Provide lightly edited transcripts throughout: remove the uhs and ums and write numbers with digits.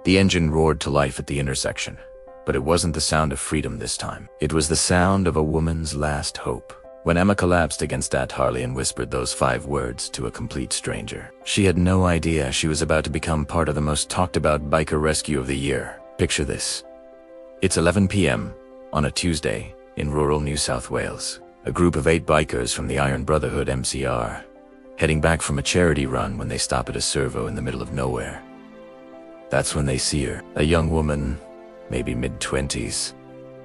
The engine roared to life at the intersection, but it wasn't the sound of freedom this time. It was the sound of a woman's last hope. When Emma collapsed against that Harley and whispered those 5 words to a complete stranger, she had no idea she was about to become part of the most talked about biker rescue of the year. Picture this. It's 11 p.m. on a Tuesday in rural New South Wales. A group of 8 bikers from the Iron Brotherhood MC are heading back from a charity run when they stop at a servo in the middle of nowhere. That's when they see her, a young woman, maybe mid-20s,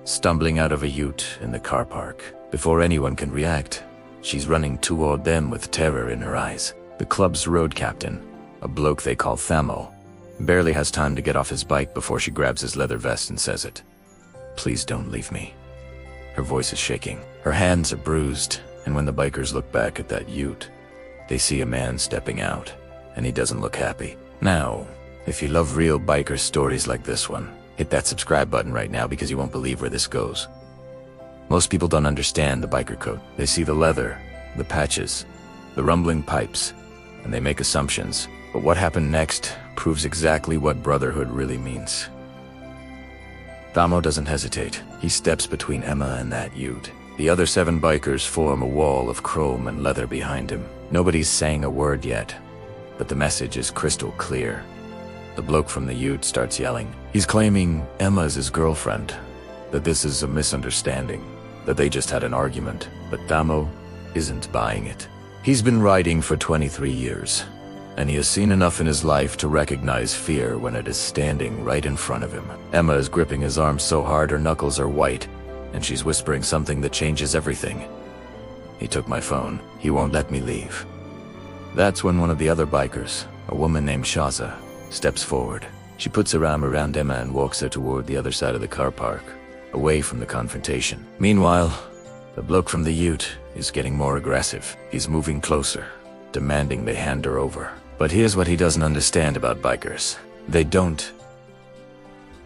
stumbling out of a ute in the car park. Before anyone can react, she's running toward them with terror in her eyes. The club's road captain, a bloke they call Thommo, barely has time to get off his bike before she grabs his leather vest and says it. "Please don't leave me." Her voice is shaking. Her hands are bruised, and when the bikers look back at that ute, they see a man stepping out, and he doesn't look happy. Now, if you love real biker stories like this one, hit that subscribe button right now because you won't believe where this goes. Most people don't understand the biker code. They see the leather, the patches, the rumbling pipes, and they make assumptions. But what happened next proves exactly what brotherhood really means. Thommo doesn't hesitate. He steps between Emma and that ute. The other 7 bikers form a wall of chrome and leather behind him. Nobody's saying a word yet, but the message is crystal clear. The bloke from the ute starts yelling. He's claiming Emma's his girlfriend, that this is a misunderstanding, that they just had an argument. But Thommo isn't buying it. He's been riding for 23 years, and he has seen enough in his life to recognize fear when it is standing right in front of him. Emma is gripping his arm so hard her knuckles are white, and she's whispering something that changes everything. "He took my phone. He won't let me leave." That's when one of the other bikers, a woman named Shazza, steps forward. She puts her arm around Emma and walks her toward the other side of the car park, away from the confrontation. Meanwhile, the bloke from the ute is getting more aggressive. He's moving closer, demanding they hand her over. But here's what he doesn't understand about bikers. They don't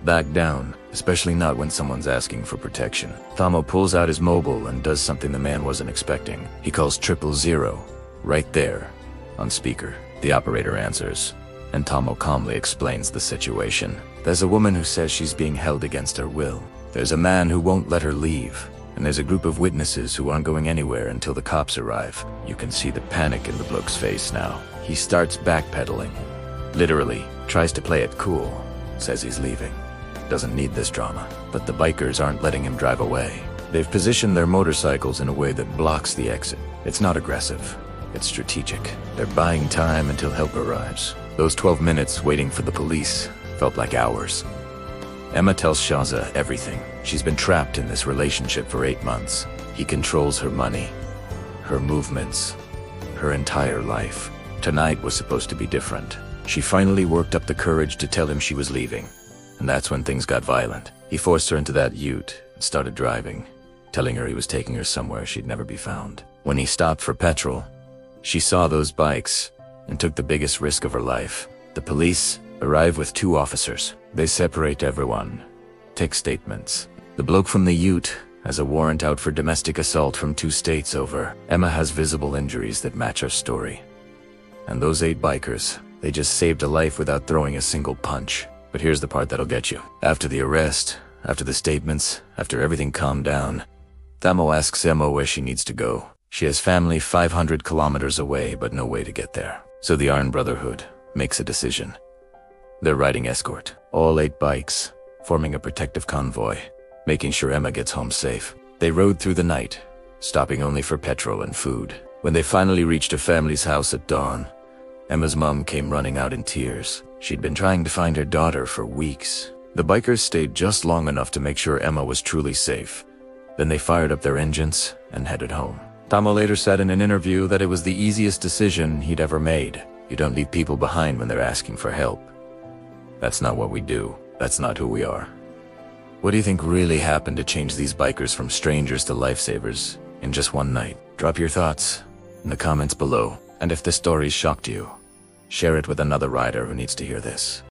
back down, especially not when someone's asking for protection. Thommo pulls out his mobile and does something the man wasn't expecting. He calls 000, right there, on speaker. The operator answers, and Thommo calmly explains the situation. There's a woman who says she's being held against her will. There's a man who won't let her leave. And there's a group of witnesses who aren't going anywhere until the cops arrive. You can see the panic in the bloke's face now. He starts backpedaling. Literally, tries to play it cool. Says he's leaving. Doesn't need this drama. But the bikers aren't letting him drive away. They've positioned their motorcycles in a way that blocks the exit. It's not aggressive. It's strategic. They're buying time until help arrives. Those 12 minutes waiting for the police felt like hours. Emma tells Shazza everything. She's been trapped in this relationship for 8 months. He controls her money, her movements, her entire life. Tonight was supposed to be different. She finally worked up the courage to tell him she was leaving. And that's when things got violent. He forced her into that ute and started driving, telling her he was taking her somewhere she'd never be found. When he stopped for petrol, she saw those bikes and took the biggest risk of her life. The police arrive with 2 officers. They separate everyone, take statements. The bloke from the ute has a warrant out for domestic assault from 2 states over. Emma has visible injuries that match her story. And those 8 bikers, they just saved a life without throwing a single punch. But here's the part that'll get you. After the arrest, after the statements, after everything calmed down, Thommo asks Emma where she needs to go. She has family 500 kilometers away, but no way to get there. So the Iron Brotherhood makes a decision. They're riding escort, all 8 bikes, forming a protective convoy, making sure Emma gets home safe. They rode through the night, stopping only for petrol and food. When they finally reached her family's house at dawn, Emma's mom came running out in tears. She'd been trying to find her daughter for weeks. The bikers stayed just long enough to make sure Emma was truly safe. Then they fired up their engines and headed home. Thommo later said in an interview that it was the easiest decision he'd ever made. You don't leave people behind when they're asking for help. That's not what we do. That's not who we are. What do you think really happened to change these bikers from strangers to lifesavers in just one night? Drop your thoughts in the comments below. And if this story shocked you, share it with another rider who needs to hear this.